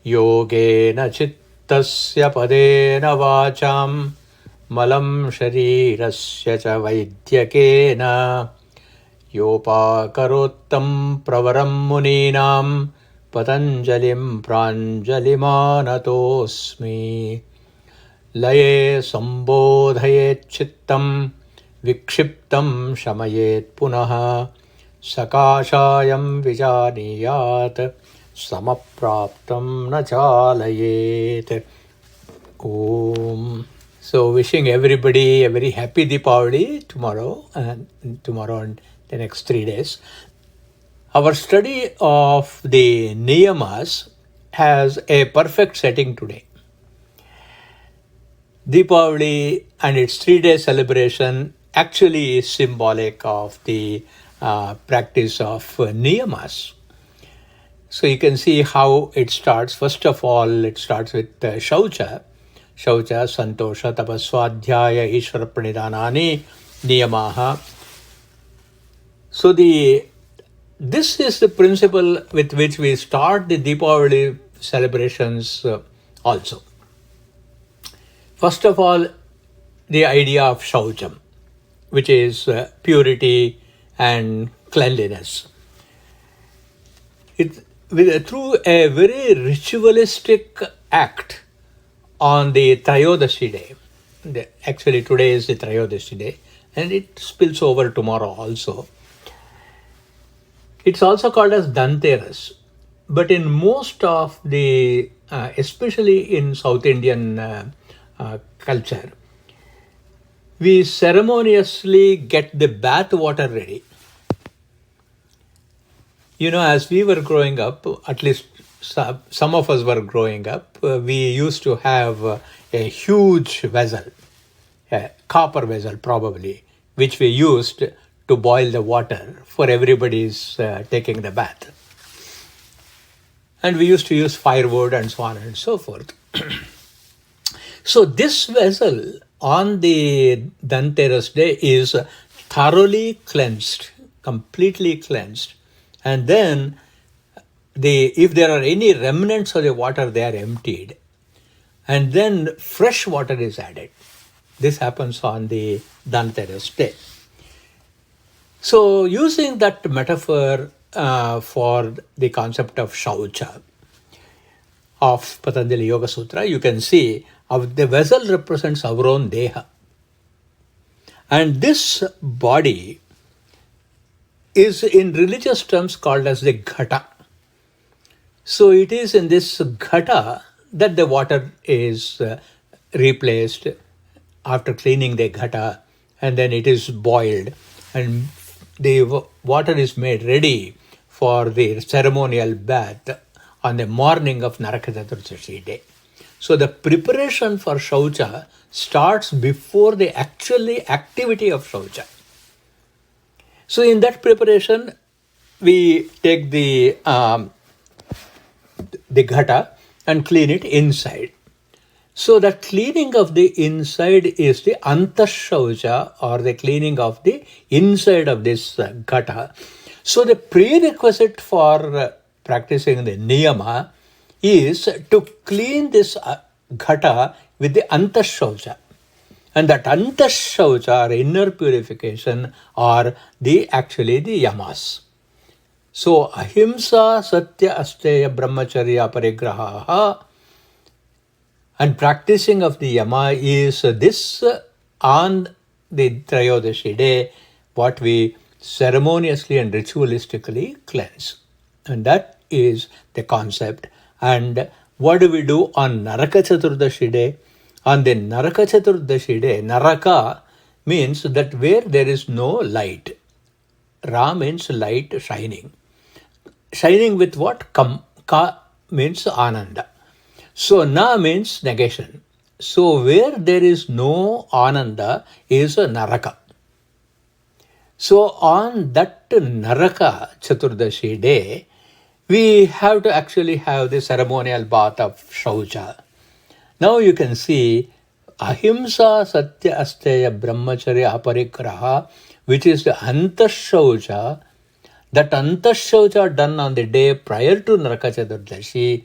Yogena chittasya padena vacham malam sharirasya cha vaidyakena yopakarottam pravaram muninam patanjalim pranjalimanatosmi laye sambodhayet chittam vikshiptam shamayet punaha sakashayam vijaniyat samapraptam na chalayet. Om. So wishing everybody a very happy Deepavali tomorrow and the next 3 days. Our study of the niyamas has a perfect setting today. Deepavali and its 3-day celebration actually is symbolic of the practice of niyamas. So you can see how it starts. First of all, it starts with Shaucha. Shaucha, Santosha, Tapaswadhyaya, Ishvara Pranidhanani, Niyamaha. So this is the principle with which we start the Deepavali celebrations also. First of all, the idea of Shaucham, which is purity and cleanliness. Through a very ritualistic act on the Trayodashi day, actually today is the Trayodashi day, and it spills over tomorrow also. It's also called as Dhanteras, but in most of the, especially in South Indian culture, we ceremoniously get the bath water ready. You know, as we were growing up, at least some of us were growing up, we used to have a huge vessel, a copper vessel probably, which we used to boil the water for everybody's taking the bath. And we used to use firewood and so on and so forth. So this vessel on the Dhanteras day is thoroughly cleansed, completely cleansed. And then if there are any remnants of the water, they are emptied. And then fresh water is added. This happens on the Dhanteras day. So using that metaphor for the concept of Shaucha of Patanjali Yoga Sutra, you can see the vessel represents our own Deha. And this body is in religious terms called as the Ghata. So it is in this Ghata that the water is replaced after cleaning the Ghata, and then it is boiled and the water is made ready for the ceremonial bath on the morning of Naraka Chaturdashi day. So the preparation for Shaucha starts before the actually activity of Shaucha. So in that preparation, we take the ghata and clean it inside. So the cleaning of the inside is the antashaucha, or the cleaning of the inside of this ghata. So the prerequisite for practicing the niyama is to clean this ghata with the antashaucha. And that antashaucha, or inner purification, are actually the yamas. So ahimsa, satya, asteya, brahmacharya, parigraha, and practicing of the yama is this on the Trayodashi day, what we ceremoniously and ritualistically cleanse. And that is the concept. And what do we do on Naraka Chaturdashi day? On the Naraka Chaturdashi day, Naraka means that where there is no light. Ra means light shining. Shining with what? Ka means Ananda. So Na means negation. So where there is no Ananda is a Naraka. So on that Naraka Chaturdashi day, we have to actually have the ceremonial bath of Shaucha. Now you can see ahimsa, satya, asteya, brahmacharya, aparigraha, which is the antashaucha. That antashaucha done on the day prior to Naraka Chaturdashi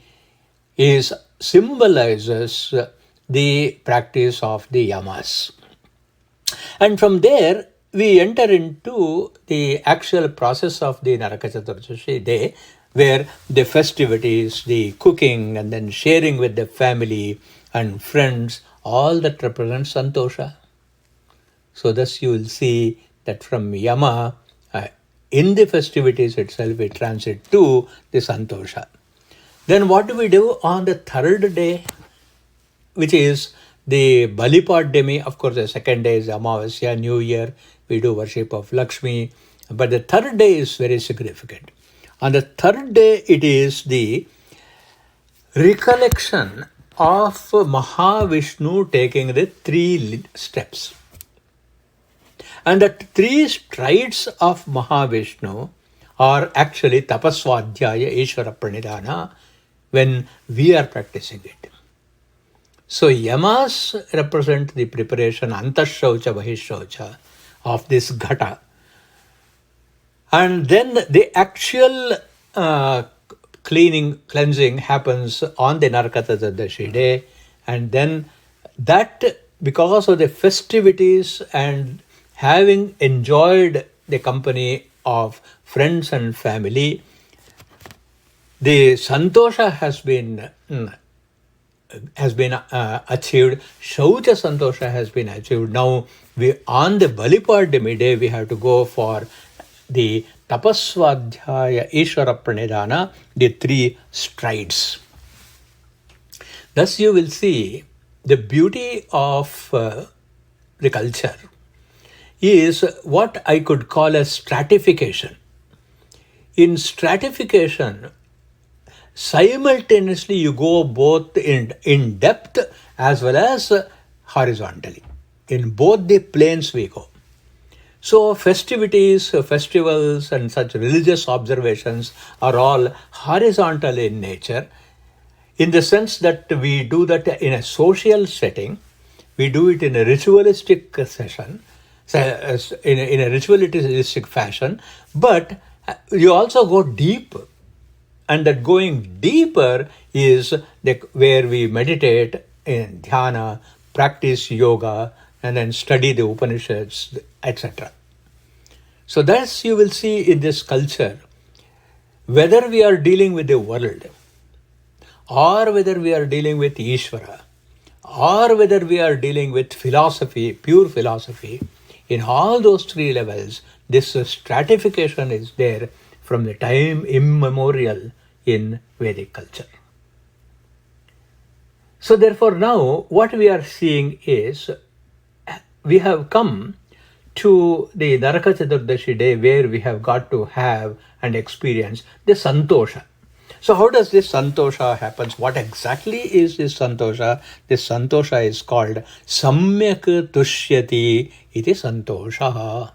is symbolizes the practice of the yamas. And from there, we enter into the actual process of the Naraka Chaturdashi day, where the festivities, the cooking, and then sharing with the family and friends, all that represents Santosha. So thus you will see that from Yama, in the festivities itself, we transit to the Santosha. Then what do we do on the third day, which is the Balipademi? Of course, the second day is Amavasya, New Year. We do worship of Lakshmi. But the third day is very significant. On the third day, it is the recollection of Mahavishnu taking the 3 steps. And the 3 strides of Mahavishnu are actually Tapaswadhyaya Ishvara Pranidhana when we are practicing it. So yamas represent the preparation antashaucha bahishaucha of this ghata. And then the actual cleansing happens on the Naraka Chaturdashi day. And then that, because of the festivities and having enjoyed the company of friends and family, the Santosha has been achieved. Shaucha Santosha has been achieved. Now, on the Balipadami day, we have to go for the Tapaswadhyaya Ishvara Pranidhana, the 3 strides. Thus, you will see the beauty of the culture is what I could call a stratification. In stratification, simultaneously you go both in depth as well as horizontally. In both the planes we go. So festivities, festivals and such religious observations are all horizontal in nature, in the sense that we do that in a social setting, we do it in a ritualistic session, in a ritualistic fashion, but you also go deep. And that going deeper is where we meditate in dhyana, practice yoga, and then study the Upanishads, etc. So thus you will see in this culture, whether we are dealing with the world, or whether we are dealing with Ishvara, or whether we are dealing with philosophy, pure philosophy, in all those 3 levels, this stratification is there from the time immemorial in Vedic culture. So therefore now what we are seeing is we have come to the Naraka Chaturdashi day where we have got to have and experience the Santosha. So how does this Santosha happen? What exactly is this Santosha? This Santosha is called Samyak Tushyati iti Santosha.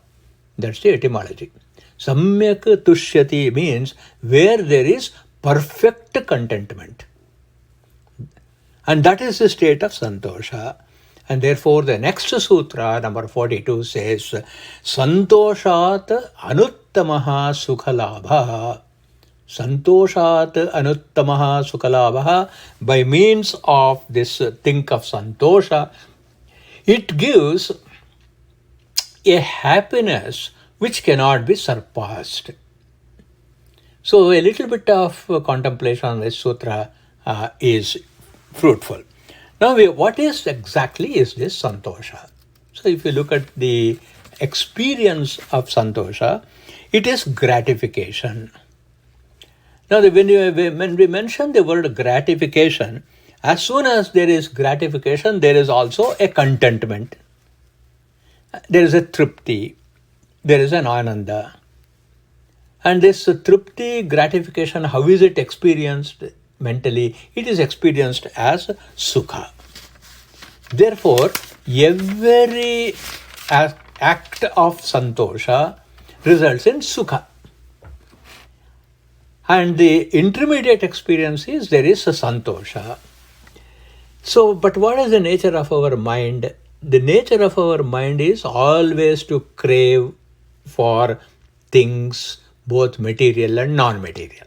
That's the etymology. Samyak Tushyati means where there is perfect contentment. And that is the state of Santosha. And therefore the next sutra, number 42, says, Santoshat anuttamaha sukhalabha. Santoshat anuttamaha sukhalabha. By means of this think of Santosha, it gives a happiness which cannot be surpassed. So a little bit of contemplation on this sutra is fruitful. Now, what is exactly is this Santosha? So if you look at the experience of Santosha, it is gratification. Now, when we mention the word gratification, as soon as there is gratification, there is also a contentment. There is a tripti. There is an ananda. And this tripti, gratification, how is it experienced mentally? It is experienced as sukha. Therefore, every act of santosha results in sukha. And the intermediate experience is there is a santosha. So, but what is the nature of our mind? The nature of our mind is always to crave for things, both material and non-material.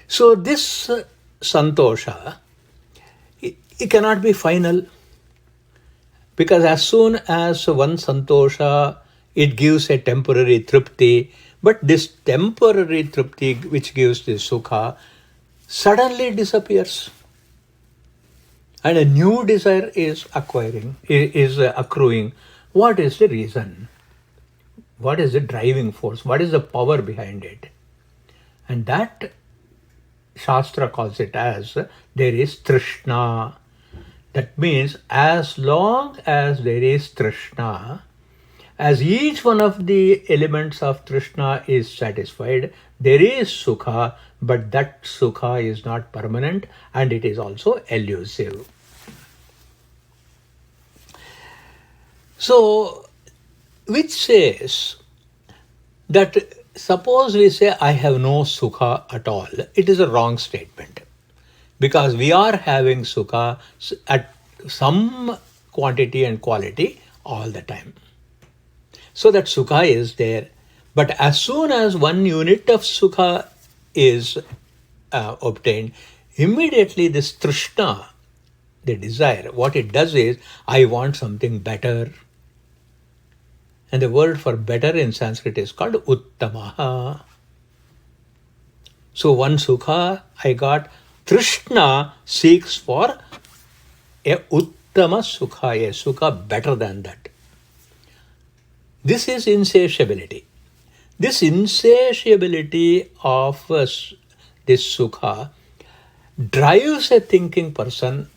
So this santosha, it cannot be final, because as soon as one santosha, it gives a temporary tripti, but this temporary tripti which gives the sukha suddenly disappears, and a new desire is accruing. What is the reason? What is the driving force? What is the power behind it? And that Shastra calls it as there is Trishna. That means as long as there is Trishna, as each one of the elements of Trishna is satisfied, there is Sukha, but that Sukha is not permanent and it is also elusive. So, which says that suppose we say I have no Sukha at all, it is a wrong statement. Because we are having sukha at some quantity and quality all the time. So that sukha is there. But as soon as one unit of sukha is obtained, immediately this trishna, the desire, what it does is, I want something better. And the word for better in Sanskrit is called uttamaha. So one sukha I got, Trishna seeks for a uttama sukha, a sukha better than that. This is insatiability. This insatiability of this sukha drives a thinking person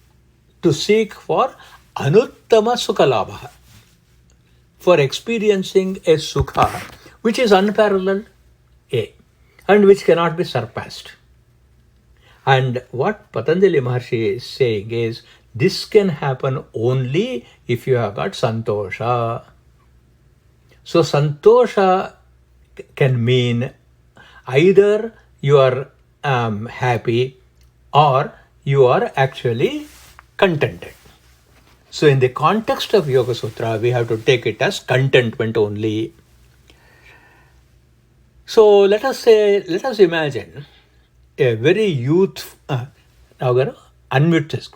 to seek for anuttama sukha labha, for experiencing a sukha which is unparalleled, and which cannot be surpassed. And what Patanjali Maharshi is saying is, this can happen only if you have got santosha. So santosha can mean either you are happy or you are actually contented. So in the context of Yoga Sutra, we have to take it as contentment only. So let us imagine a very youth. Now, unmute this.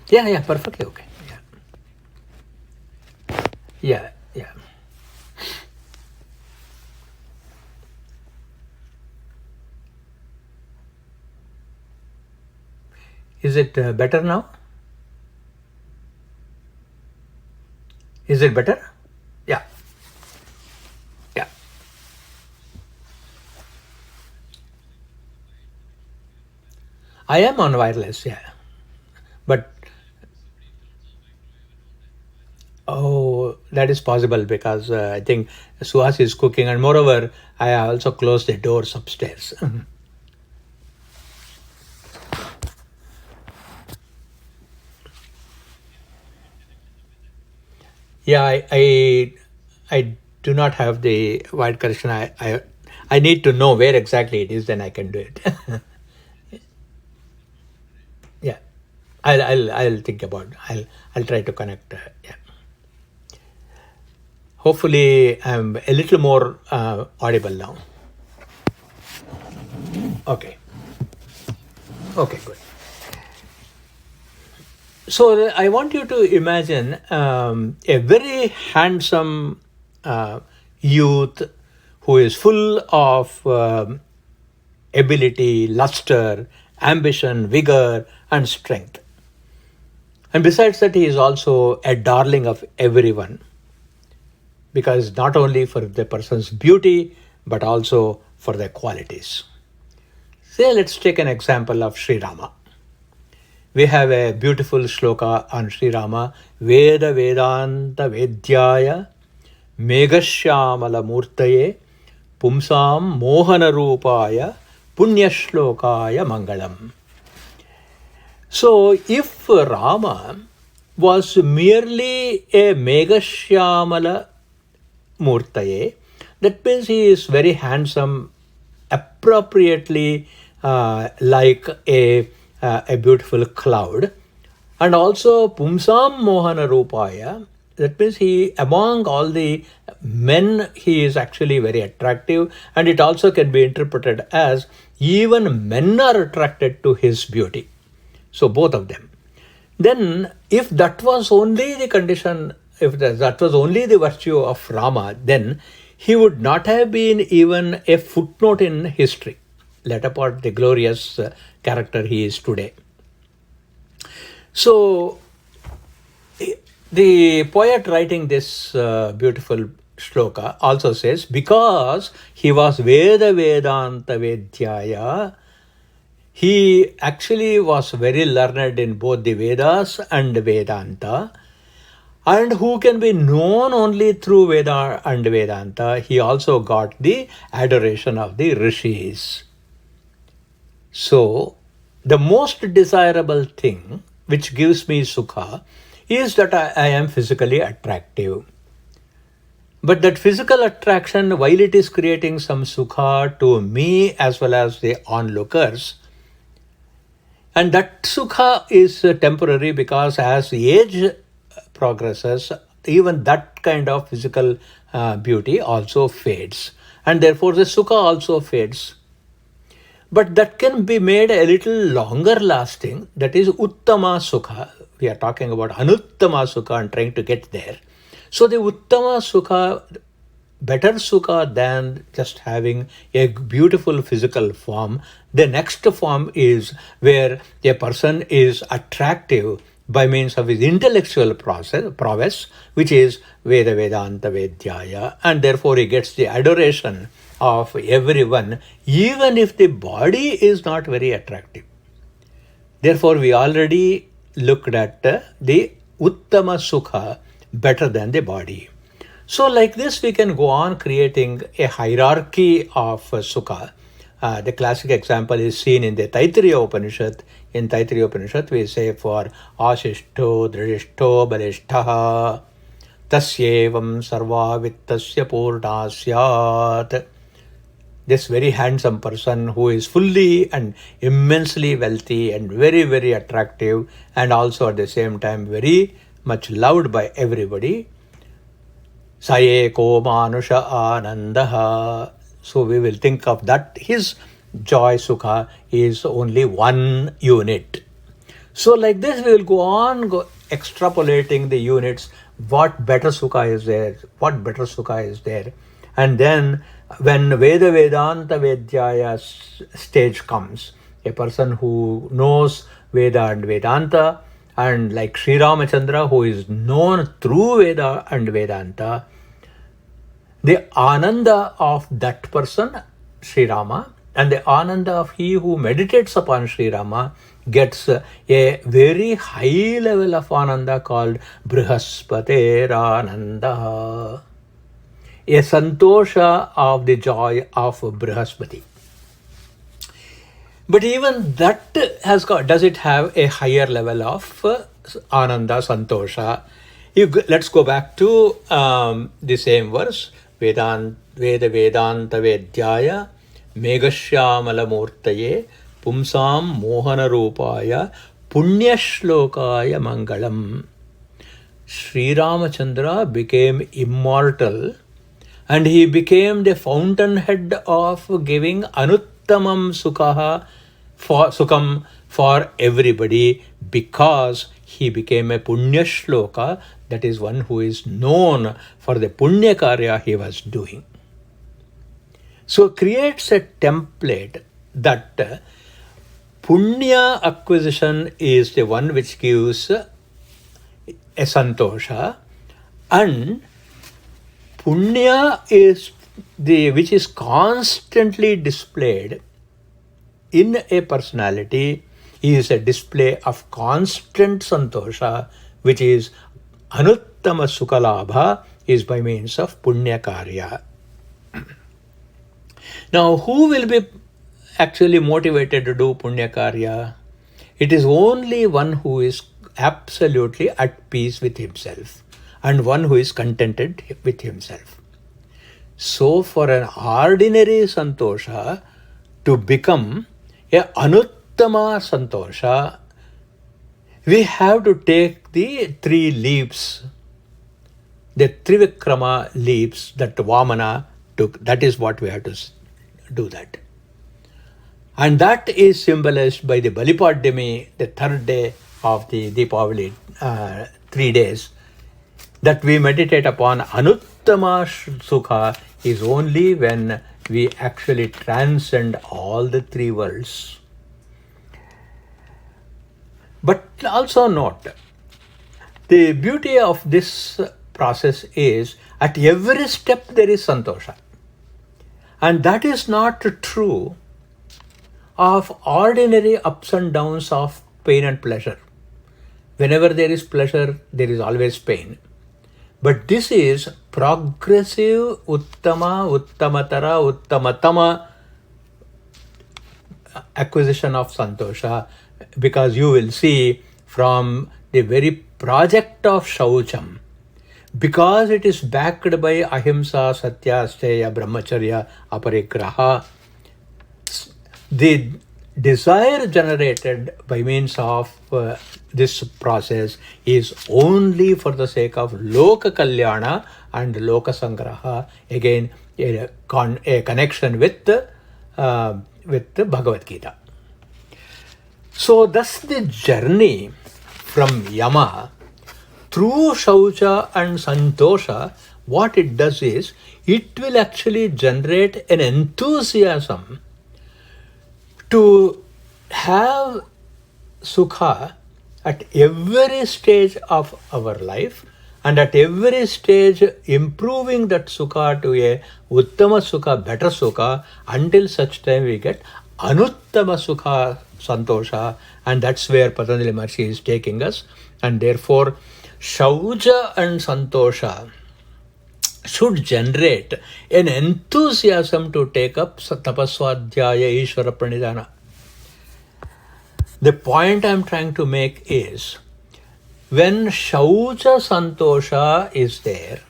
Yeah, perfectly okay. Yeah. Is it better now? Is it better? Yeah. I am on wireless, yeah. But, that is possible because I think Suhas is cooking, and moreover, I also closed the doors upstairs. Yeah, I do not have the wide correction. I need to know where exactly it is, then I can do it. Yeah, I'll think about it. I'll try to connect. Yeah. Hopefully, I'm a little more audible now. Okay, good. So I want you to imagine a very handsome youth who is full of ability, luster, ambition, vigor, and strength. And besides that, he is also a darling of everyone, because not only for the person's beauty, but also for their qualities. Say, let's take an example of Sri Rama. We have a beautiful shloka on Sri Rama, Veda Vedanta Vedyaya Meghashyamala Murtaye Pumsam Mohana Rupaya Punya Shlokaya Mangalam. So, if Rama was merely a Meghashyamala Murtaye, that means he is very handsome, appropriately like a beautiful cloud. And also Pumsam Mohana Rupaya, that means he, among all the men, he is actually very attractive, and it also can be interpreted as even men are attracted to his beauty. So both of them. Then, if that was only the condition, if that was only the virtue of Rama, then he would not have been even a footnote in history, let apart the glorious character he is today. So, the poet writing this beautiful shloka also says, because he was Veda Vedanta Vedyaya, he actually was very learned in both the Vedas and Vedanta, and who can be known only through Veda and Vedanta. He also got the adoration of the rishis. So, the most desirable thing which gives me sukha is that I am physically attractive. But that physical attraction, while it is creating some sukha to me as well as the onlookers, and that sukha is temporary, because as age progresses, even that kind of physical beauty also fades. And therefore the sukha also fades. But that can be made a little longer lasting. That is Uttama Sukha. We are talking about Anuttama Sukha and trying to get there. So the Uttama Sukha, better Sukha than just having a beautiful physical form. The next form is where a person is attractive by means of his intellectual prowess, which is Veda Vedanta Vedyaya, and therefore he gets the adoration of everyone, even if the body is not very attractive. Therefore, we already looked at the Uttama Sukha better than the body. So, like this, we can go on creating a hierarchy of Sukha. The classic example is seen in the Taittiriya Upanishad. In Taittiriya Upanishad, we say for Ashishto, Dridishto, Balishtaha, Tasyevam Sarva Vittasya Purna Syat. This very handsome person who is fully and immensely wealthy and very, very attractive, and also at the same time very much loved by everybody. Sayeko Manusha Anandaha. So we will think of that. His joy sukha is only one unit. So like this we will go on extrapolating the units. What better sukha is there? What better sukha is there? And then when Veda Vedanta Vedyaya stage comes, a person who knows Veda and Vedanta, and like Sri Ramachandra, who is known through Veda and Vedanta, the ananda of that person, Sri Rama, and the ananda of he who meditates upon Sri Rama gets a very high level of ananda called Brihaspate Ananda, a santosha of the joy of Brihaspati. But even that has got, does it have a higher level of ananda, santosha? Let's go back to the same verse. Veda Vedanta Vedyaya Meghashyamala Murtaye Pumsam Mohana Rupaya Punyashlokaya Mangalam. Sri Ramachandra became immortal, and he became the fountainhead of giving Anuttamam Sukham for everybody, because he became a Punya Shloka, that is one who is known for the Punya Karya he was doing. So creates a template that Punya acquisition is the one which gives a santosha, and Punya is the which is constantly displayed in a personality, is a display of constant santosha, which is Anuttama Sukhalabha, is by means of Punya Karya. Now, who will be actually motivated to do Punya Karya? It is only one who is absolutely at peace with himself and one who is contented with himself. So, for an ordinary santosha to become a Anuttama santosha, we have to take the 3 leaps, the Trivikrama leaps that Vamana took. That is what we have to do that. And that is symbolized by the Balipaddami, the third day of the Deepavali, 3 days, that we meditate upon Anuttama Sukha is only when we actually transcend all the 3 worlds. But also note, the beauty of this process is at every step there is santosha. And that is not true of ordinary ups and downs of pain and pleasure. Whenever there is pleasure, there is always pain. But this is progressive uttama, uttamatara, uttamatama acquisition of santosha, because you will see from the very project of Shaucham, because it is backed by ahimsa, satya, steya, brahmacharya, aparigraha, the desire generated by means of this process is only for the sake of loka kalyana and loka sangraha. Again, a connection with the Bhagavad Gita. So thus the journey from Yama through Shaucha and Santosha, what it does is, it will actually generate an enthusiasm to have Sukha at every stage of our life, and at every stage improving that Sukha to a Uttama Sukha, better Sukha, until such time we get Anuttama Sukha, Santosha, and that's where Patanjali Maharshi is taking us. And therefore, Shaucha and Santosha should generate an enthusiasm to take up Tapaswadhyaya Ishvara Pranidhana. The point I am trying to make is, when Shaucha Santosha is there,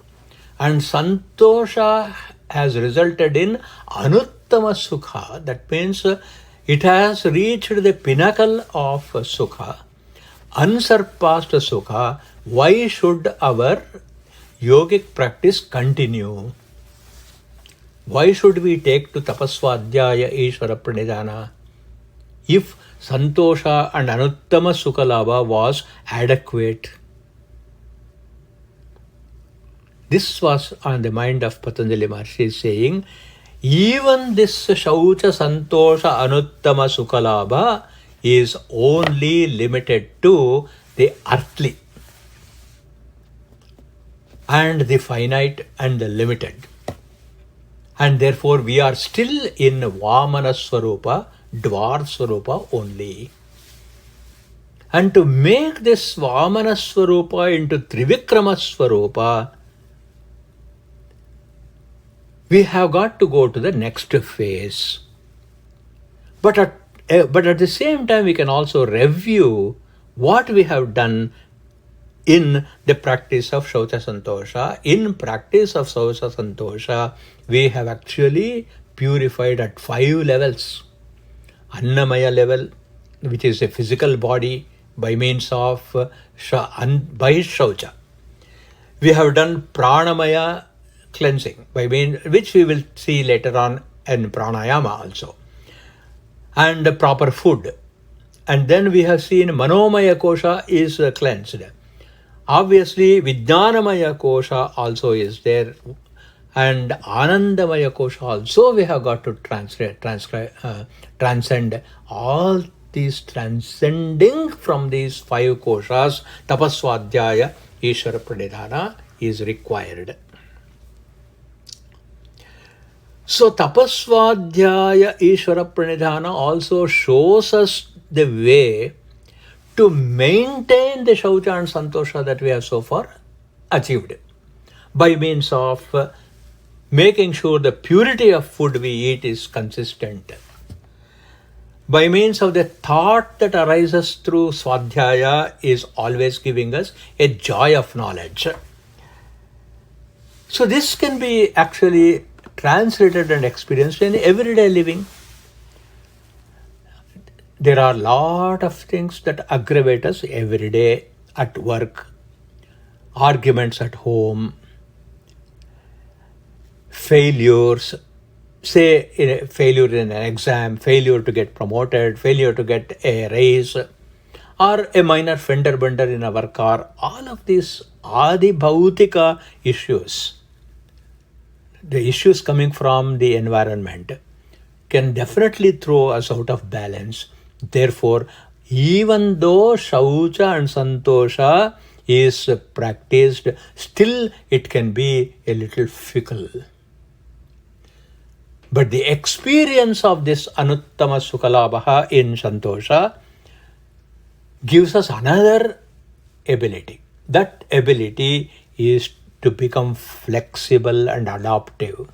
and Santosha has resulted in Anuttama Sukha, that means it has reached the pinnacle of Sukha, unsurpassed Sukha, why should our yogic practice continue? Why should we take to Tapaswadhyaya Ishvara Pranidhana if Santosha and Anuttama Sukha Labha was adequate? This was on the mind of Patanjali Maharshi, saying, even this Shaucha Santosha Anuttama Sukha Labha is only limited to the earthly and the finite and the limited. And therefore we are still in Vamana Swarupa, Dwar Swarupa only. And to make this Vamana Swarupa into Trivikrama Swarupa, we have got to go to the next phase. But at the same time, we can also review what we have done in the practice of Shaucha Santosha. In practice of Shaucha Santosha, we have actually purified at 5 levels. Annamaya level, which is a physical body, by means of Shaucha. We have done Pranamaya cleansing, which we will see later on in Pranayama also. And proper food. And then we have seen Manomaya Kosha is cleansed. Obviously, Vijnanamaya Kosha also is there. And Anandamaya Kosha also we have got to transcend. All these transcending from these 5 koshas, Tapaswadhyaya Ishvara Pranidhana is required. So Tapaswadhyaya Ishvara Pranidhana also shows us the way to maintain the Shaucha and Santosha that we have so far achieved, by means of making sure the purity of food we eat is consistent, by means of the thought that arises through Swadhyaya is always giving us a joy of knowledge. So this can be actually translated and experienced in everyday living. there are a lot of things that aggravate us every day at work, arguments at home, failures, say failure in an exam, failure to get promoted, failure to get a raise, or a minor fender bender in our car. All of these adi bhautika issues, the issues coming from the environment, can definitely throw us out of balance. Therefore, even though Shaucha and Santosha is practiced, still it can be a little fickle. But the experience of this Anuttama Sukhalabha in Santosha gives us another ability. That ability is to become flexible and adaptive.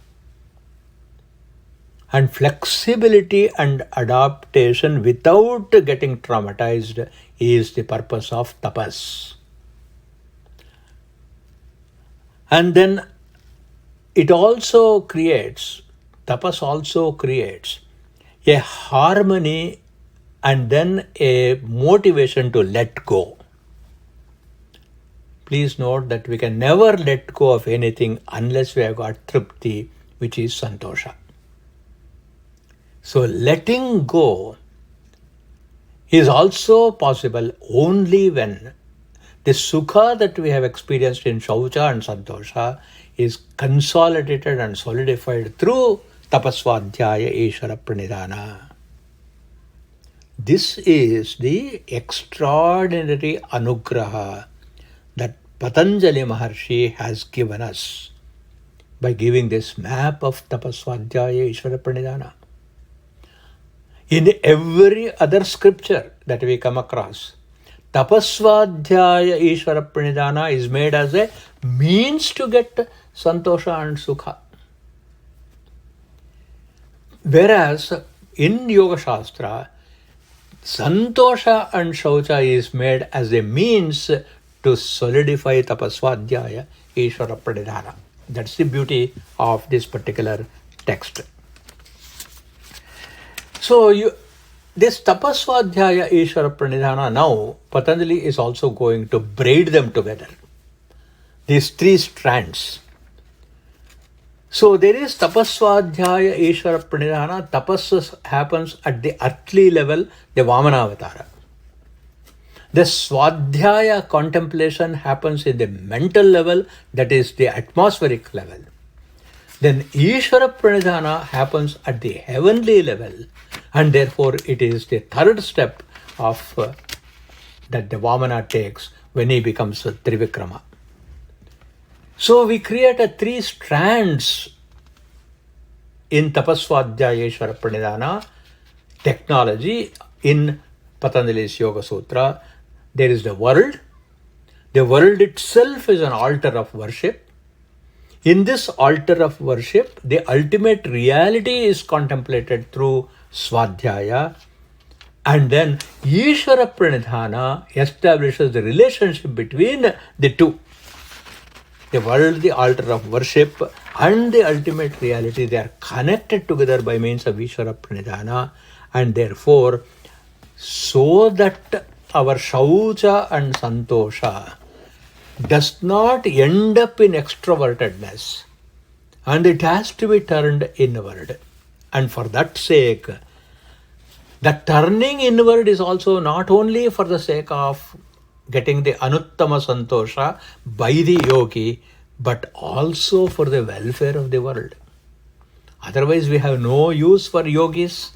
And flexibility and adaptation without getting traumatized is the purpose of tapas. And then it also creates, tapas also creates a harmony and then a motivation to let go. Please note that we can never let go of anything unless we have got tripti, which is santosha. So letting go is also possible only when the sukha that we have experienced in Shaucha and Santosha is consolidated and solidified through tapasvadhyaya Ishvara pranidhana. This is the extraordinary anugraha that Patanjali Maharshi has given us by giving this map of tapasvadhyaya Ishvara pranidhana. In every other scripture that we come across, tapasvadhyaya Ishvara pranidhana is made as a means to get santosha and sukha. Whereas in Yoga Shastra, santosha and shaucha is made as a means to solidify tapasvadhyaya Ishvara pranidhana. That's the beauty of this particular text. So this tapasvadhyaya Ishvara pranidhana, now Patanjali is also going to braid them together. These three strands. So there is tapasvadhyaya Ishvara pranidhana. Tapas happens at the earthly level, the Vamanavatara. The swadhyaya contemplation happens in the mental level, that is the atmospheric level. Then Ishvara pranidhana happens at the heavenly level, and therefore it is the third step of that the Vamana takes when he becomes a Trivikrama. So we create a three strands in tapasvadhyaya Ishvara pranidhana technology in Patanjali's Yoga Sutra. There is the world. The world itself is an altar of worship. In this altar of worship, the ultimate reality is contemplated through Swadhyaya, and then Ishvara Pranidhana establishes the relationship between the two. The world, the altar of worship, and the ultimate reality, they are connected together by means of Ishvara Pranidhana, and therefore, so that our Shaucha and Santosha does not end up in extrovertedness, and it has to be turned inward. And for that sake, the turning inward is also not only for the sake of getting the Anuttama Santosha by the yogi, but also for the welfare of the world. Otherwise, we have no use for yogis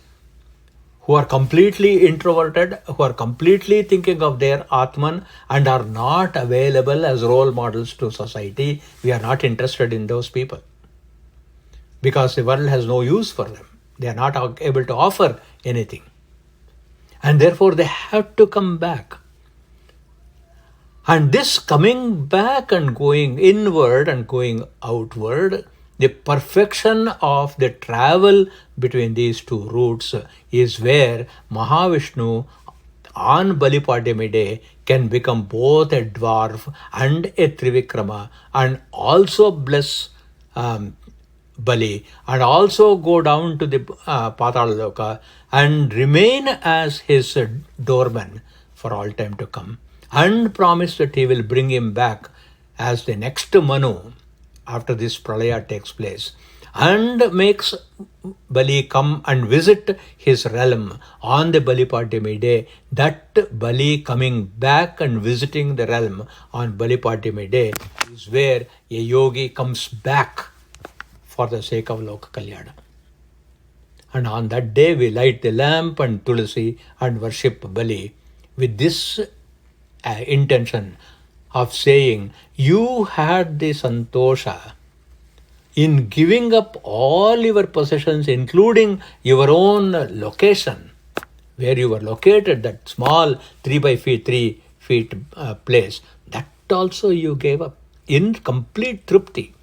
who are completely introverted, who are completely thinking of their Atman and are not available as role models to society. We are not interested in those people because the world has no use for them. They are not able to offer anything. And therefore they have to come back. And this coming back and going inward and going outward, the perfection of the travel between these two routes is where Mahavishnu on Balipadami day can become both a dwarf and a Trivikrama, and also bless Bali, and also go down to the Patala and remain as his doorman for all time to come, and promise that he will bring him back as the next Manu after this Pralaya takes place, and makes Bali come and visit his realm on the Bali Partimi day. That Bali coming back and visiting the realm on Bali Partimi day is where a yogi comes back for the sake of Loka Kalyana. And on that day we light the lamp and tulsi and worship Bali with this intention of saying, you had the santosha in giving up all your possessions, including your own location, where you were located, that small 3 by 3 feet place, that also you gave up in complete trupti,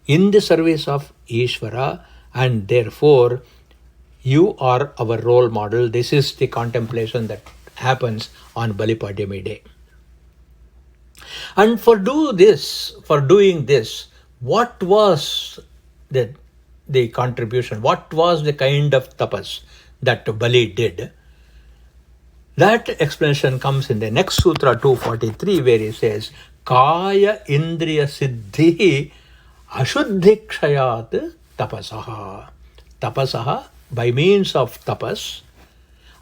in the service of Ishvara, and therefore you are our role model. This is the contemplation that happens on Bali Padami day. And for doing this, what was the contribution? What was the kind of tapas that Bali did? That explanation comes in the next sutra 243, where he says, Kaya Indriya Siddhi Ashuddhikshayat Tapasaha. Tapasaha, by means of tapas,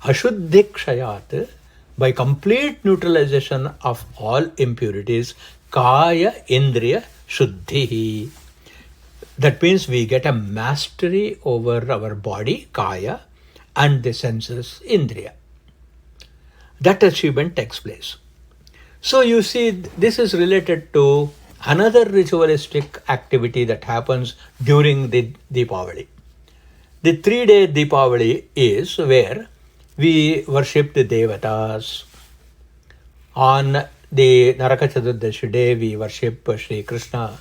Ashuddhikshayat, by complete neutralization of all impurities, Kaya Indriya Shuddhi. That means we get a mastery over our body, Kaya, and the senses, Indriya. That achievement takes place. So you see, this is related to another ritualistic activity that happens during the Deepavali. The 3-day Deepavali is where we worship the Devatas. On the Naraka Chaturdashi day, we worship Sri Krishna.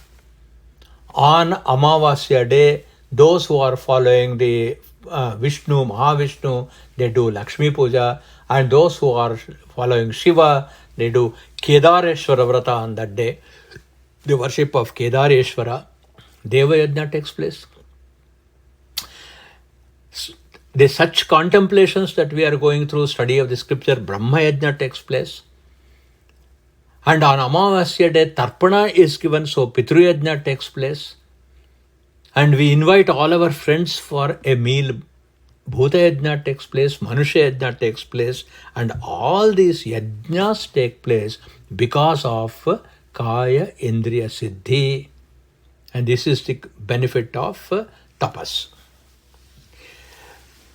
On Amavasya day, those who are following the Vishnu, Mahavishnu, they do Lakshmi Puja. And those who are following Shiva, they do Kedareshwara Vrata on that day. The worship of Kedareshwara. Deva Yajna takes place. The such contemplations that we are going through, study of the scripture, Brahma Yajna takes place. And on Amavasya day, Tarpana is given, so Pitru Yajna takes place. And we invite all our friends for a meal. Bhuta Yajna takes place, Manusha Yajna takes place, and all these yajnas take place because of Kaya Indriya Siddhi. And this is the benefit of tapas.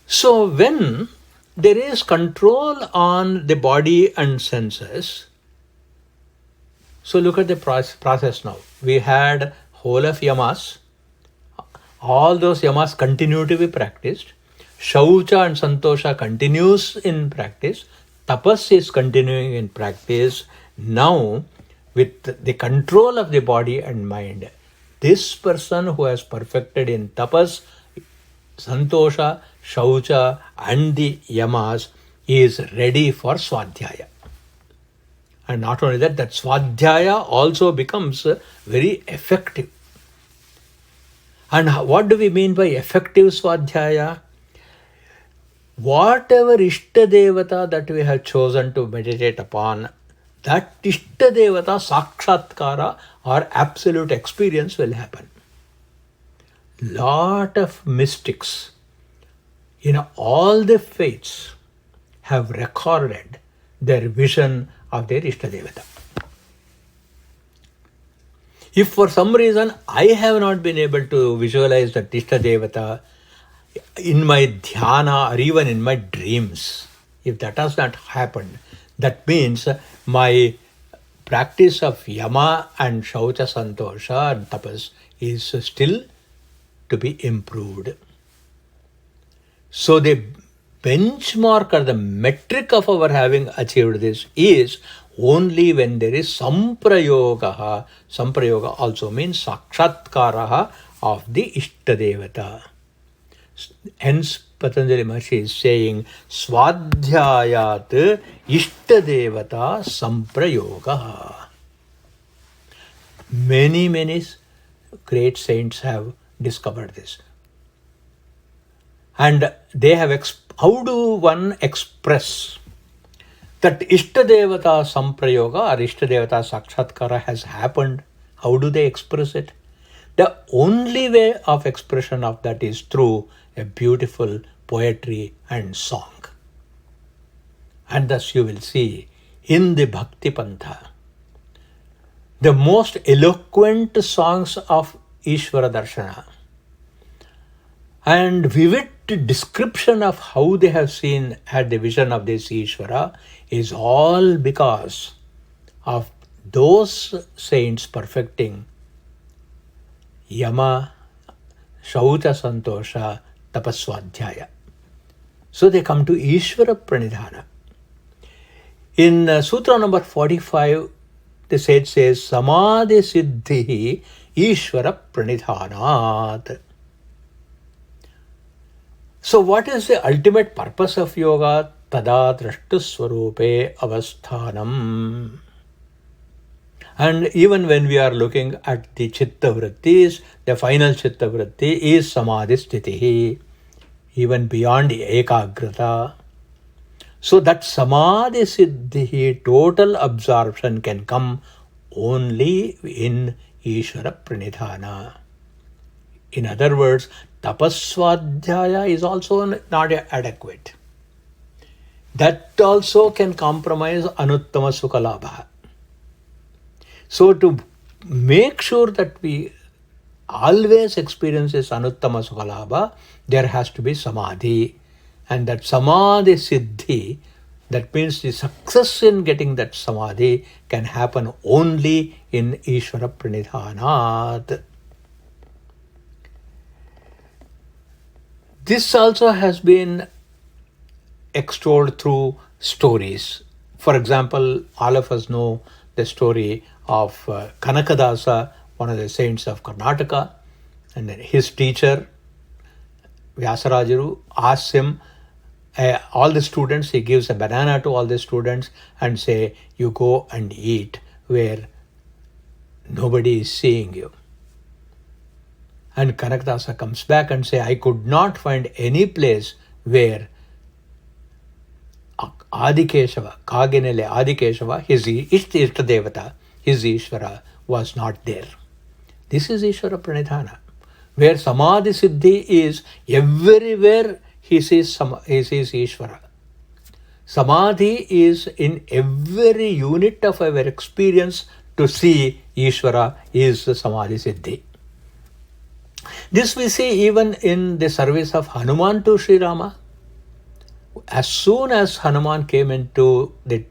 So when there is control on the body and senses, so look at the process now. We had whole of yamas. All those yamas continue to be practiced. Shaucha and Santosha continues in practice. Tapas is continuing in practice. Now, with the control of the body and mind, this person who has perfected in tapas, Santosha, Shaucha and the yamas is ready for Swadhyaya. And not only that, that Swadhyaya also becomes very effective. And what do we mean by effective Swadhyaya? Whatever Ishta Devata that we have chosen to meditate upon, that Ishta Devata Sakshatkara or absolute experience will happen. Lot of mystics in all the faiths have recorded their vision of their Ishta Devata. If for some reason I have not been able to visualize that Ishta Devata in my dhyana or even in my dreams, if that has not happened, that means my practice of yama and shaucha, santosha and tapas is still to be improved. So the benchmark or the metric of our having achieved this is only when there is samprayoga. Samprayoga also means sakshatkara of the Ishta Devata. Hence, Patanjali Maharshi is saying, Swadhyayat Ishta Devata Samprayoga. Many great saints have discovered this. And they have, how do one express that Ishtadevata Samprayoga or Ishtadevata Sakshatkara has happened? How do they express it? The only way of expression of that is through a beautiful poetry and song. And thus you will see in the Bhakti Pantha, the most eloquent songs of Ishvara Darshana and vivid description of how they have had the vision of this Ishvara is all because of those saints perfecting Yama, Shaucha Santosha, Tapaswadhyaya. So they come to Ishvara Pranidhana. In Sutra number 45, the sage says, Samadhi Siddhi Ishvara Pranidhanat. So what is the ultimate purpose of yoga? Tada drashtu swarupe avasthanam. And even when we are looking at the chitta vrittis, the final chitta vritti is samadhi sthiti, even beyond ekagrata. So that samadhi siddhi, total absorption, can come only in Ishvara Pranidhana. In other words, tapaswadhyaya is also not adequate. That also can compromise anuttama sukhalabha. So to make sure that we always experience this anuttama sukhalabha, there has to be samadhi. And that samadhi siddhi, that means the success in getting that samadhi, can happen only in Ishvara Pranidhanat. This also has been extolled through stories. For example, all of us know the story of Kanakadasa, one of the saints of Karnataka, and then his teacher, Vyasarajaru, asks him, all the students, he gives a banana to all the students and say, you go and eat where nobody is seeing you. And Kanakadasa comes back and say, I could not find any place where Adikeshava, Kaginele Adikeshava, his Ishtadevata, his Ishvara, was not there. This is Ishvara Pranidhana, where Samadhi Siddhi is everywhere. He sees Ishvara. Samadhi is in every unit of our experience. To see Ishvara is the Samadhi Siddhi. This we see even in the service of Hanuman to Sri Rama. As soon as Hanuman came into the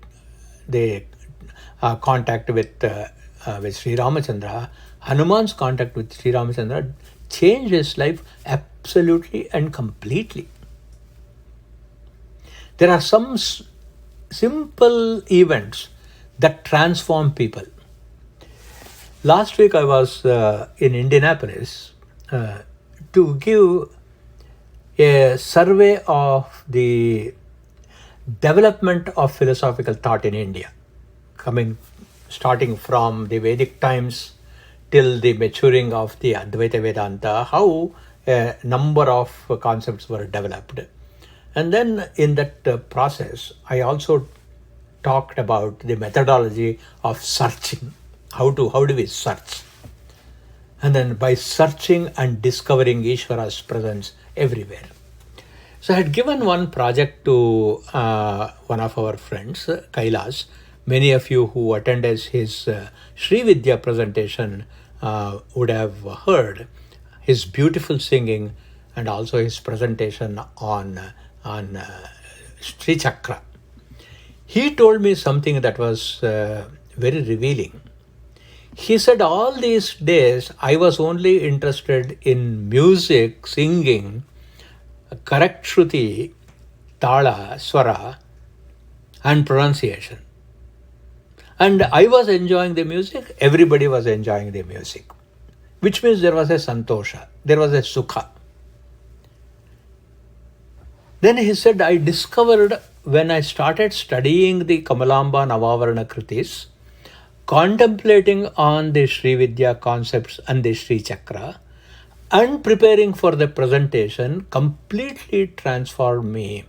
contact with Sri Ramachandra, Hanuman's contact with Sri Ramachandra changed his life absolutely and completely. There are some simple events that transform people. Last week I was in Indianapolis to give a survey of the development of philosophical thought in India, starting from the Vedic times till the maturing of the Advaita Vedanta, how a number of concepts were developed. And then in that process, I also talked about the methodology of searching. How do we search? And then by searching and discovering Ishvara's presence everywhere. So I had given one project to one of our friends, Kailas. Many of you who attended his Sri Vidya presentation would have heard his beautiful singing and also his presentation on Sri Chakra. He told me something that was very revealing. He said, all these days I was only interested in music, singing, correct Shruti, Tala, Swara, and pronunciation. And I was enjoying the music, everybody was enjoying the music, which means there was a santosha, there was a sukha. Then he said, I discovered when I started studying the Kamalamba Navavarana Kritis, contemplating on the Sri Vidya concepts and the Sri Chakra, and preparing for the presentation completely transformed me.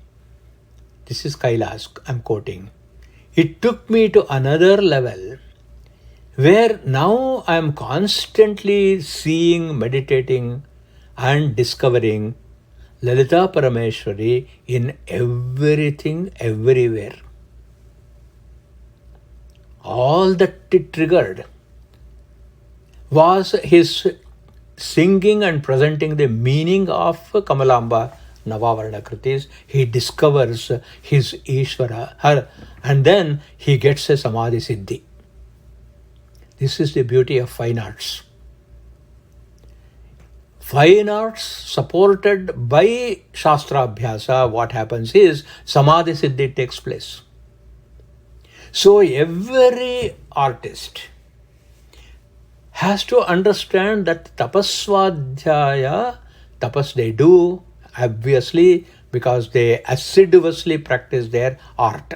This is Kailas, I'm quoting. It took me to another level where now I am constantly seeing, meditating, and discovering Lalita Parameshwari in everything, everywhere. All that it triggered was his singing and presenting the meaning of Kamalamba Navavarna Kritis. He discovers his Ishvara, her, and then he gets a Samadhi Siddhi. This is the beauty of fine arts. Fine arts supported by Shastra Abhyasa, what happens is Samadhi Siddhi takes place. So every artist has to understand that tapaswadhyaya, tapas they do, obviously, because they assiduously practice their art.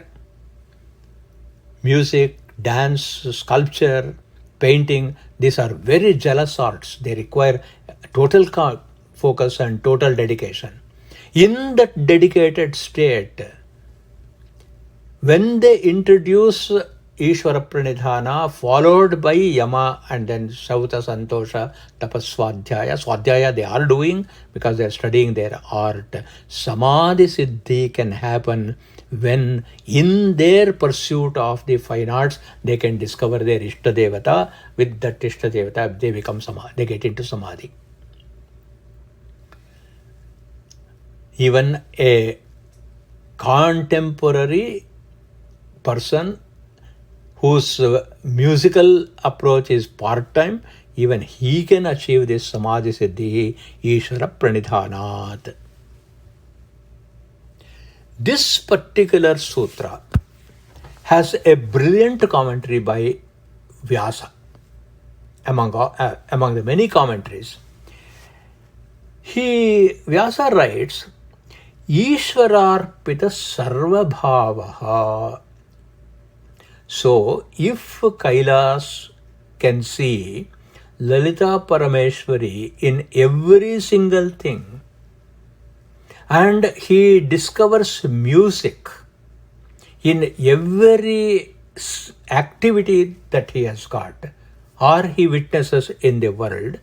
Music, dance, sculpture, painting, these are very jealous arts. They require total focus and total dedication. In that dedicated state, when they introduce Ishvara Pranidhana followed by Yama and then Shauta Santosha Tapaswadhyaya. Swadhyaya they are doing because they are studying their art. Samadhi Siddhi can happen when in their pursuit of the fine arts they can discover their Ishta Devata. With that Ishta Devata they become Samadhi, they get into Samadhi. Even a contemporary person whose musical approach is part-time, even he can achieve this Samadhi Siddhi Ishvara Pranidhanat. This particular sutra has a brilliant commentary by Vyasa. Among the many commentaries, Vyasa writes, Ishvararpita sarva bhavaha. So, if Kailas can see Lalita Parameshwari in every single thing, and he discovers music in every activity that he has got, or he witnesses in the world,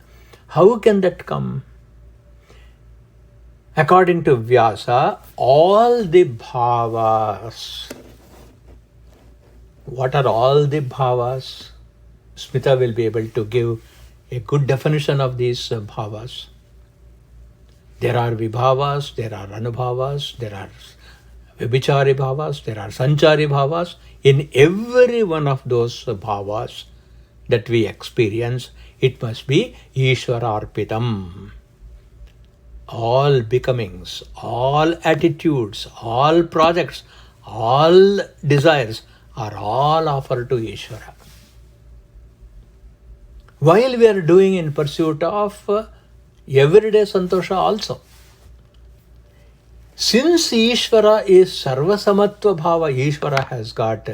how can that come? According to Vyasa, all the bhavas. What are all the bhavas? Smita will be able to give a good definition of these bhavas. There are vibhavas, there are anubhavas, there are vibichari bhavas, there are sanchari bhavas. In every one of those bhavas that we experience, it must be Ishvararpitam. All becomings, all attitudes, all projects, all desires are all offered to Ishvara. While we are doing in pursuit of everyday Santosha also. Since Ishvara is Sarvasamatva Bhava, Ishvara has got,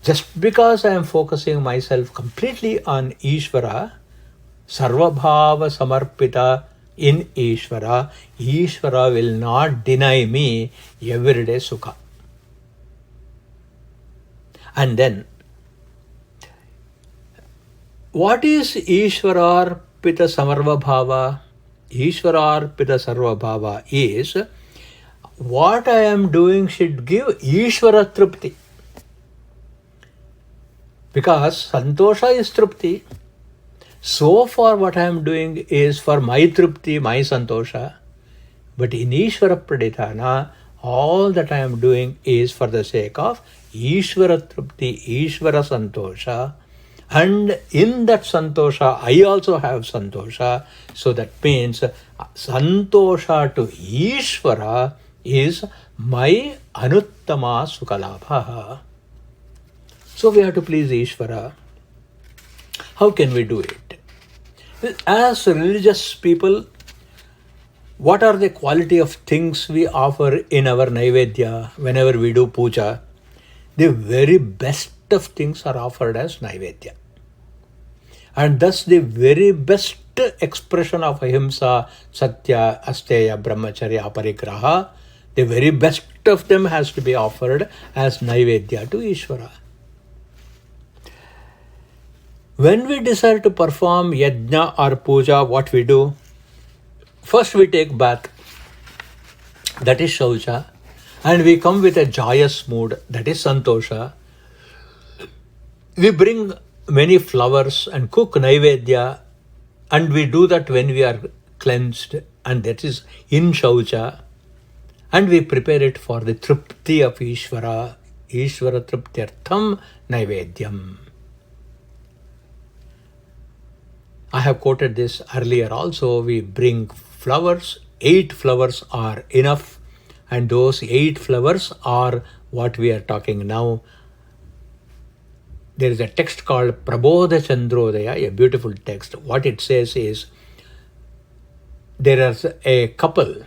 just because I am focusing myself completely on Ishvara, Sarva Bhava Samarpita in Ishvara, Ishvara will not deny me everyday Sukha. And then, what is Ishvararpita Samarva Bhava? Ishvararpita Sarva Bhava is, what I am doing should give Ishvara Trupti. Because Santosha is Trupti. So far what I am doing is for my Trupti, my Santosha. But in Ishvara Pradithana, all that I am doing is for the sake of Ishvara Trupti, Ishvara Santosha. And in that Santosha, I also have Santosha. So that means Santosha to Ishvara is my Anuttama Sukhalabha. So we have to please Ishvara. How can we do it? As religious people, what are the quality of things we offer in our Naivedya whenever we do puja? The very best of things are offered as Naivedya. And thus the very best expression of ahimsa, satya, asteya, brahmacharya, aparigraha, the very best of them has to be offered as naivedya to Ishvara. When we decide to perform yajna or puja, what we do? First we take bath, that is shaucha, and we come with a joyous mood, that is santosha. We bring many flowers and cook naivedya, and we do that when we are cleansed, and that is in shaucha, and we prepare it for the tripti of Ishvara, Ishvara triptyartham naivedyam. I have quoted this earlier also. We bring flowers, 8 flowers are enough, and those 8 flowers are what we are talking now. There is a text called Prabodha Chandrodaya, a beautiful text. What it says is, there is a couple.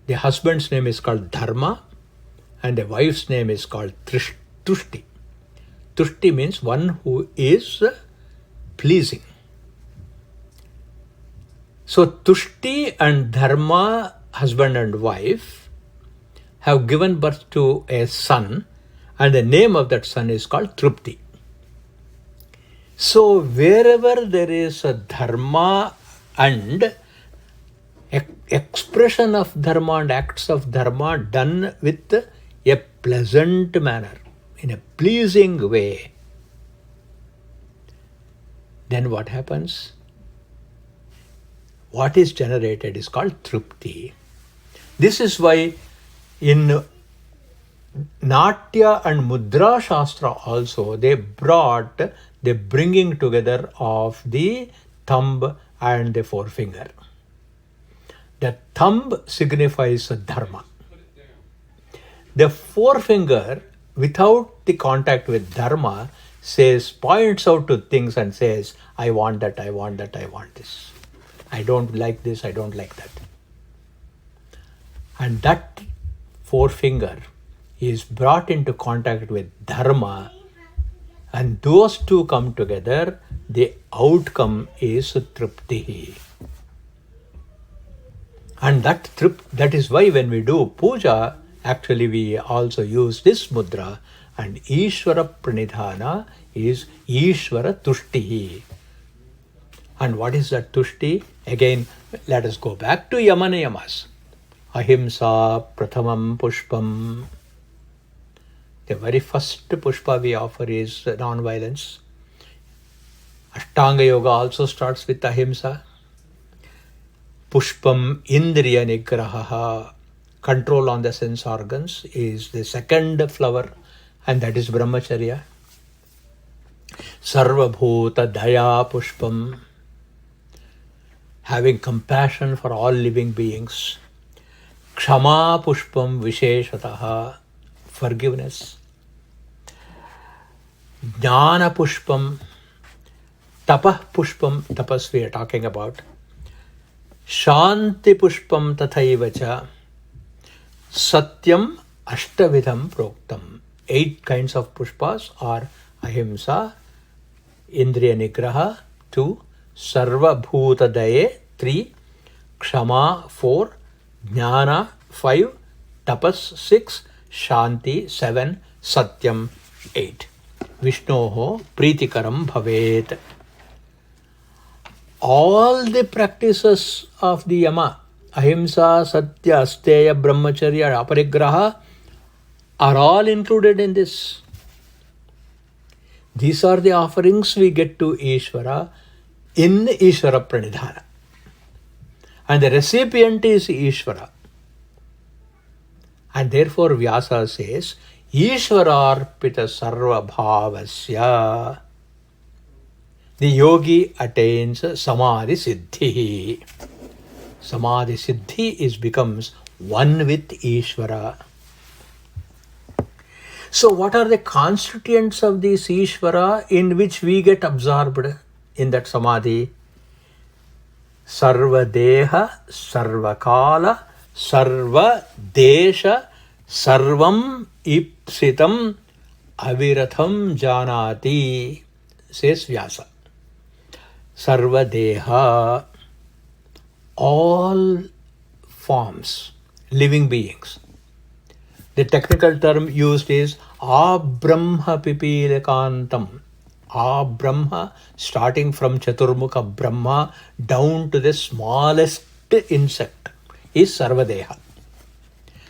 The husband's name is called Dharma and the wife's name is called Tushti. Tushti means one who is pleasing. So Tushti and Dharma, husband and wife, have given birth to a son, and the name of that son is called Trupti. So wherever there is a dharma and expression of dharma and acts of dharma done with a pleasant manner, in a pleasing way, then what happens? What is generated is called Trupti. This is why in Natya and Mudra Shastra also they brought the bringing together of the thumb and the forefinger. The thumb signifies dharma. The forefinger, without the contact with dharma, points out to things and says, I want that, I want that, I want this. I don't like this, I don't like that. And that forefinger is brought into contact with dharma, and those two come together, the outcome is tripti. And that is why when we do puja, actually we also use this mudra, and Ishvara Pranidhana is Ishvara Tushti. And what is that Tushti? Again, let us go back to Yamana Yamas. Ahimsa Prathamam Pushpam. The very first pushpa we offer is non-violence. Ashtanga Yoga also starts with ahimsa. Pushpam Indriya Nigraha, control on the sense organs, is the second flower, and that is Brahmacharya. Sarvabhuta Daya Pushpam, having compassion for all living beings. Kshama Pushpam Visheshataha, forgiveness. Jnana Pushpam, Tapah Pushpam, tapas we are talking about. Shanti Pushpam Tathaivacha, Satyam Ashtavidham Proktam. 8 kinds of pushpas are ahimsa, Indriya Nigraha 2, Sarva Bhuta Daye 3, Kshama 4, Jnana 5, Tapas 6, Shanti 7, Satyam 8. Vishnoho Pritikaram Bhavet. All the practices of the yama, ahimsa, satya, asteya, brahmacharya, aparigraha, are all included in this. These are the offerings we get to Ishvara in Ishvara Pranidhana. And the recipient is Ishvara. And therefore Vyasa says, Ishvararpita sarva bhavasya. The yogi attains samadhi siddhi. Samadhi siddhi becomes one with Ishvara. So what are the constituents of this Ishvara in which we get absorbed in that samadhi? Sarva deha, sarva kala, sarva desha, sarvam ipsitam aviratham janati, says Vyasa. Sarvadeha, all forms, living beings. The technical term used is Abrahma Pipilikantam. Abrahma, starting from Chaturmukha Brahma down to the smallest insect, is Sarvadeha.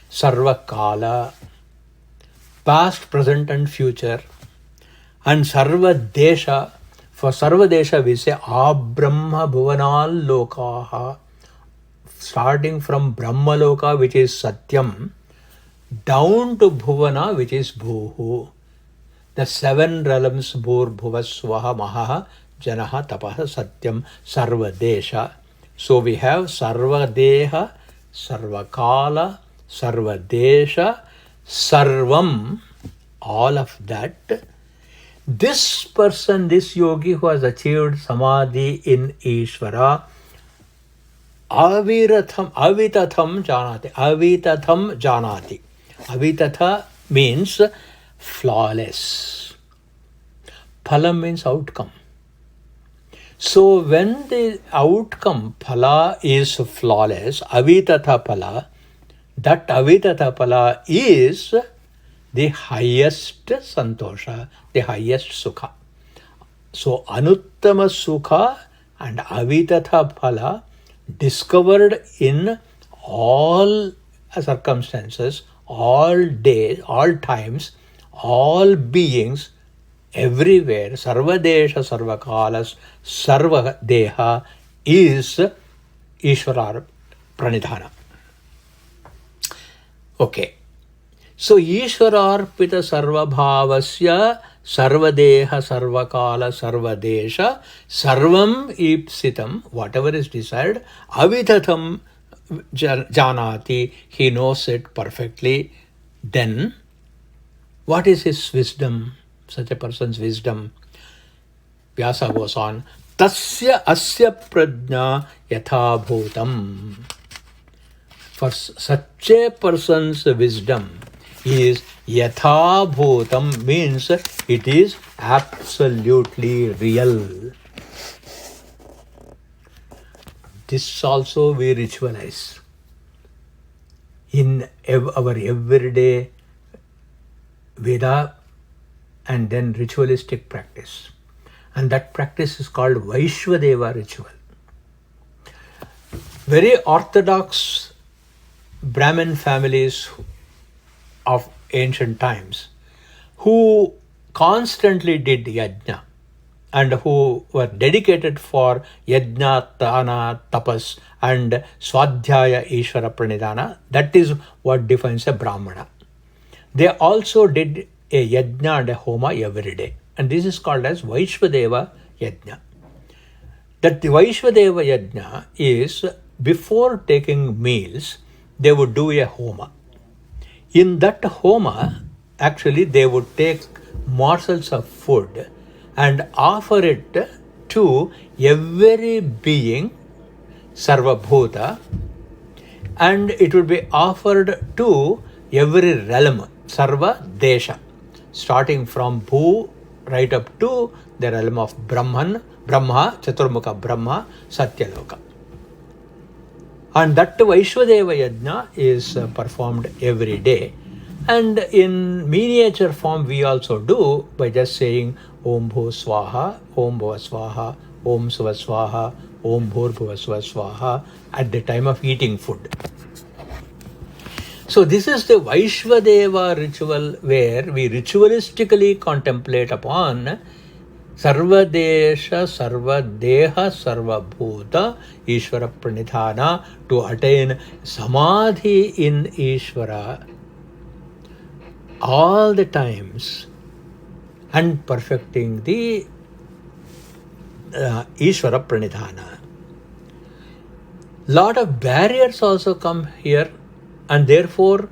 Sarvakala, past, present and future. And Sarvadesha, for Sarvadesha we say Abrahma Bhuvanal Lokaha, starting from Brahma Loka, which is Satyam, down to Bhuvana, which is Bhuhu. The 7 realms, Bhur, Bhuva, Swaha, Maha, Janaha, Tapaha, Satyam, Sarvadesha. So we have Sarvadeha, Sarvakala, Sarvadesha, Sarvam, all of that. This person, this yogi who has achieved Samadhi in Ishvara, Avitatham janati. Avitatha means flawless. Phalam means outcome. So when the outcome, phala, is flawless, avitatha phala, that avitatha phala is the highest santosha, the highest sukha. So anuttama sukha and avitatha phala, discovered in all circumstances, all days, all times, all beings, everywhere, Sarvadesha, Sarvakalas, Sarvadeha is Ishvara Pranidhana. Okay. So Ishvararpita Sarvabhavasya Sarvadeha Sarvakala Sarvadesha Sarvam Ipsitam, whatever is desired, Avitatham Janati, he knows it perfectly. Then what is his wisdom? Such a person's wisdom. Vyasa goes on, Tasya Asya Prajna Yatha Bhutam. For such a person's wisdom is Yatha Bhutam, means it is absolutely real. This also we ritualize in our everyday Veda and then ritualistic practice. And that practice is called Vaishvadeva ritual. Very orthodox Brahmin families of ancient times who constantly did yajna and who were dedicated for yajna, dana, tapas and swadhyaya ishvara pranidhana, that is what defines a brahmana. They also did a yajna and a homa every day, and this is called as Vaishvadeva yajna. That the Vaishvadeva yajna is before taking meals, they would do a homa. In that homa, actually they would take morsels of food and offer it to every being, Sarvabhuta, and it would be offered to every realm, Sarva Desha, starting from Bhu right up to the realm of Brahma, Chaturmukha Brahma, Satyaloka. And that Vaishvadeva Yajna is performed every day. And in miniature form we also do by just saying Om Bhu Swaha, Om Bhuva Swaha, Om Suva Swaha, Om Bhur Bhuva Suva Swaha at the time of eating food. So this is the Vaishvadeva ritual where we ritualistically contemplate upon Sarvadesha, Sarvadeha, Sarvabhuta, Ishvara Pranidhana to attain Samadhi in Ishvara all the times and perfecting the Ishvara Pranidhana. Lot of barriers also come here, and therefore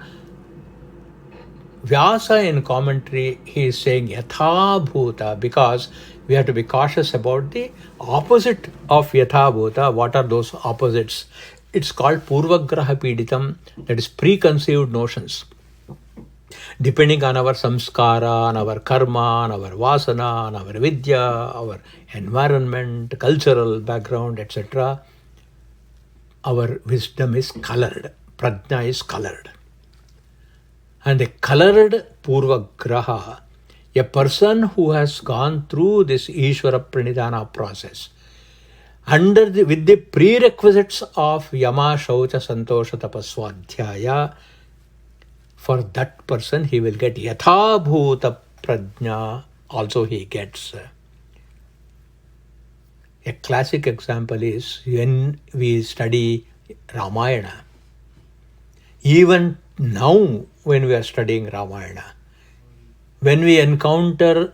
Vyasa in commentary, he is saying Yatha Bhuta, because we have to be cautious about the opposite of Yatha Bhuta. What are those opposites? It's called Purvagraha Piditam, that is preconceived notions. Depending on our samskara, on our karma, on our vasana, on our vidya, our environment, cultural background, etc., our wisdom is colored. Prajna is colored. And a colored Purva Graha, a person who has gone through this Ishvara Pranidhana process, with the prerequisites of Yama, Shaucha, Santosha, Tapaswadhyaya, for that person he will get Yatha Bhuta Prajna, also he gets. A classic example is when we study Ramayana. Even now, when we are studying Ramayana, when we encounter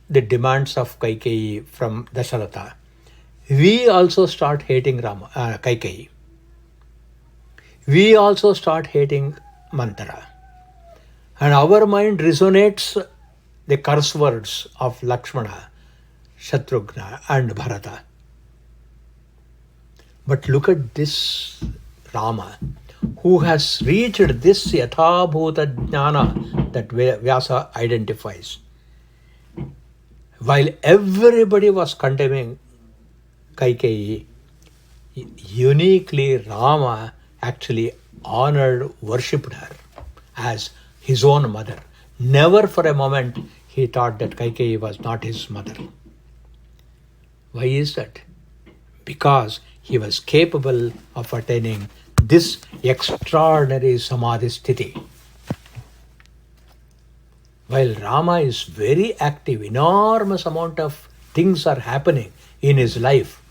the demands of Kaikeyi from Dasharatha, we also start hating Kaikeyi. We also start hating Manthara. And our mind resonates the curse words of Lakshmana, Shatrughna and Bharata. But look at this Rama, who has reached this Yatha Bhuta Jnana that Vyasa identifies. While everybody was condemning Kaikeyi, uniquely Rama actually honored, worshipped her as his own mother. Never for a moment he thought that Kaikeyi was not his mother. Why is that? Because he was capable of attaining this extraordinary samadhi sthiti. While Rama is very active, enormous amount of things are happening in his life.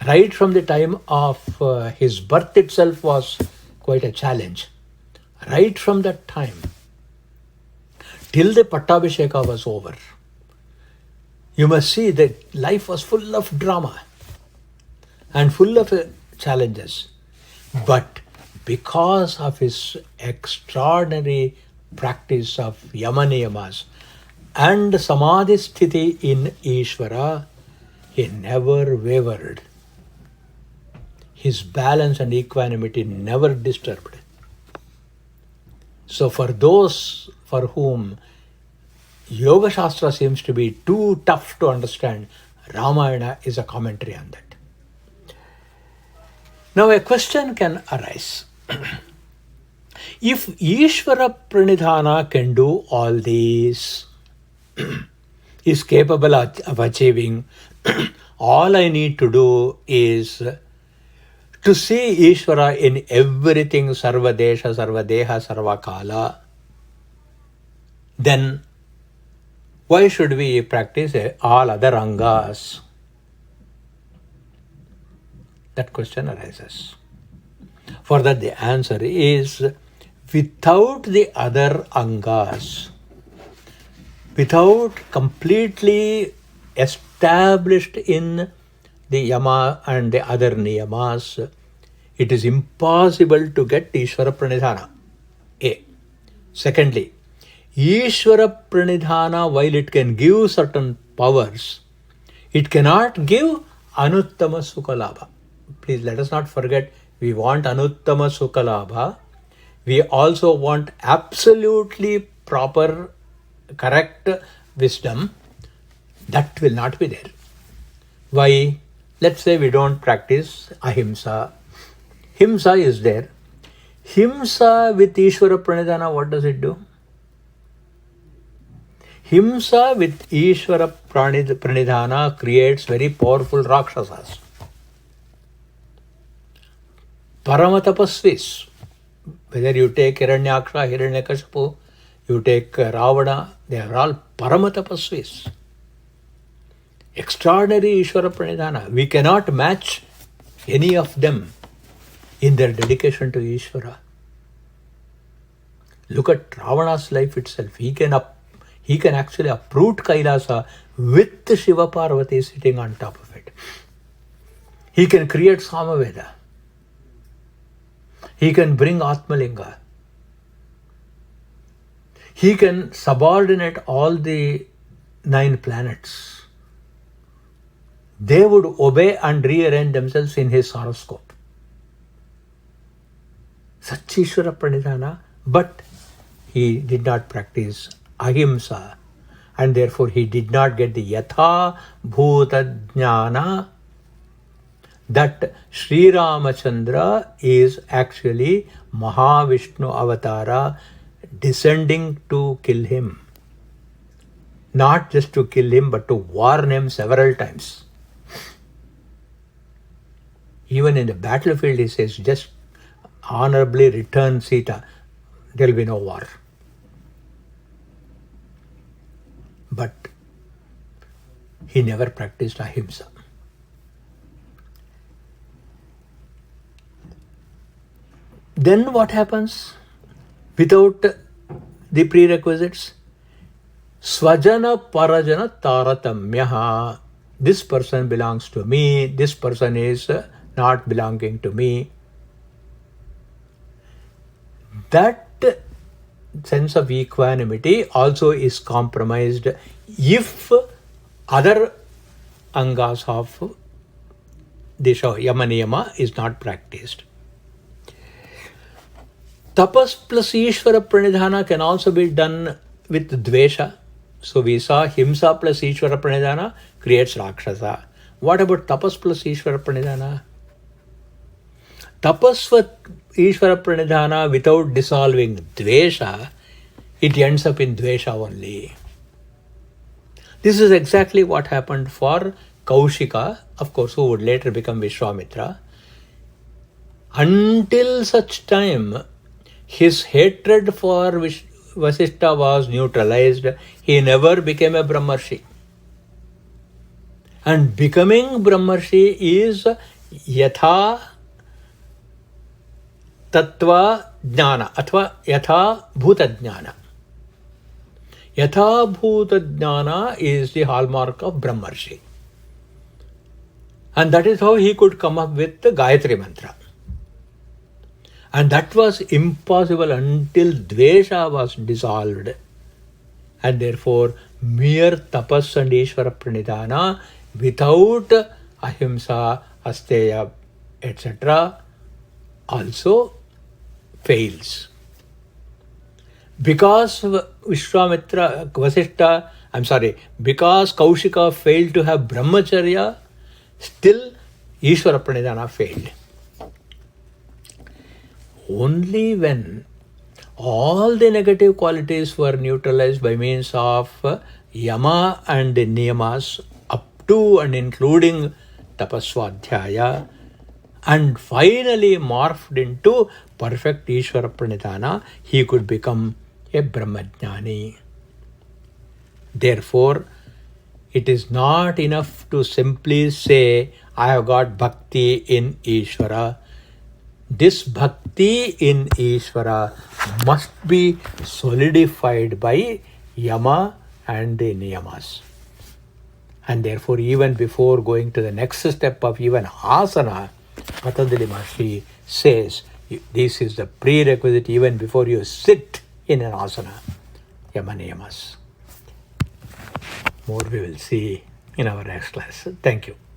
Right from the time of his birth itself was quite a challenge. Right from that time, till the Pattabhisheka was over, you must see that life was full of drama and full of challenges. But because of his extraordinary practice of Yamaniyamas and Samadhi Sthiti in Ishvara, he never wavered. His balance and equanimity never disturbed. So for those for whom Yoga Shastra seems to be too tough to understand, Ramayana is a commentary on that. Now a question can arise. If Ishvara Pranidhana can do all these, is capable of achieving, all I need to do is to see Ishvara in everything, Sarvadesha, Sarvadeha, Sarvakala, then why should we practice all other angas? That question arises. For that the answer is, without the other angas, without completely established in the yama and the other niyamas, it is impossible to get Ishvara Pranidhana. A. Secondly, Ishvara Pranidhana, while it can give certain powers, it cannot give Anuttama Sukhalabha. Please let us not forget, we want Anuttama Sukhalabha. We also want absolutely proper, correct wisdom. That will not be there. Why? Let's say we don't practice ahimsa. Himsa is there. Himsa with Ishvara Pranidhana, what does it do? Himsa with Ishvara Pranidhana creates very powerful Rakshasas. Paramatapasvis. Whether you take Hiranyaksha, Hiranyakashipu, you take Ravana, they are all Paramatapasvis. Extraordinary Ishvara Pranidhana. We cannot match any of them in their dedication to Ishvara. Look at Ravana's life itself. He can actually uproot Kailasa with Shiva Parvati sitting on top of it. He can create Samaveda. He can bring Atmalinga. He can subordinate all the 9 planets. They would obey and rearrange themselves in his horoscope. Such Ishvara Pranidhana, but he did not practice ahimsa, and therefore he did not get the yatha bhuta jnana that Sri Ramachandra is actually Mahavishnu Avatara descending to kill him. Not just to kill him, but to warn him several times. Even in the battlefield, he says, just honorably return Sita. There will be no war. But he never practiced ahimsa. Then what happens without the prerequisites? Swajana parajana taratamyaha. This person belongs to me, this person is not belonging to me. That sense of equanimity also is compromised if other angas of the yama niyama is not practiced. Tapas plus Ishvara pranidhana can also be done with dvesha. So we saw himsa plus Ishvara pranidhana creates rakshasa. What about tapas plus Ishvara pranidhana? Tapas for Ishvara pranidhana without dissolving dvesha, it ends up in dvesha only. This is exactly what happened for Kaushika, of course, who would later become Vishwamitra. Until such time, his hatred for Vasishtha was neutralized. He never became a Brahmarshi. And becoming Brahmarshi is yatha tattva jnana, athva yatha bhuta jnana. Yatha bhuta jnana is the hallmark of Brahmarshi. And that is how he could come up with the Gayatri mantra. And that was impossible until dvesha was dissolved. And therefore, mere tapas and Ishvara pranidhana without ahimsa, asteya, etc. also fails. Because because Kaushika failed to have brahmacharya, still Ishvara pranidhana failed. Only when all the negative qualities were neutralized by means of yama and niyamas up to and including tapaswadhyaya, and finally morphed into perfect Ishvara pranidhana, he could become a Brahmajnani. Therefore, it is not enough to simply say, I have got bhakti in Ishvara. This bhakti in Ishvara must be solidified by yama and the niyamas. And therefore, even before going to the next step of even asana, Patanjali Maharshi says, this is the prerequisite even before you sit in an asana, yama niyamas. More we will see in our next class. Thank you.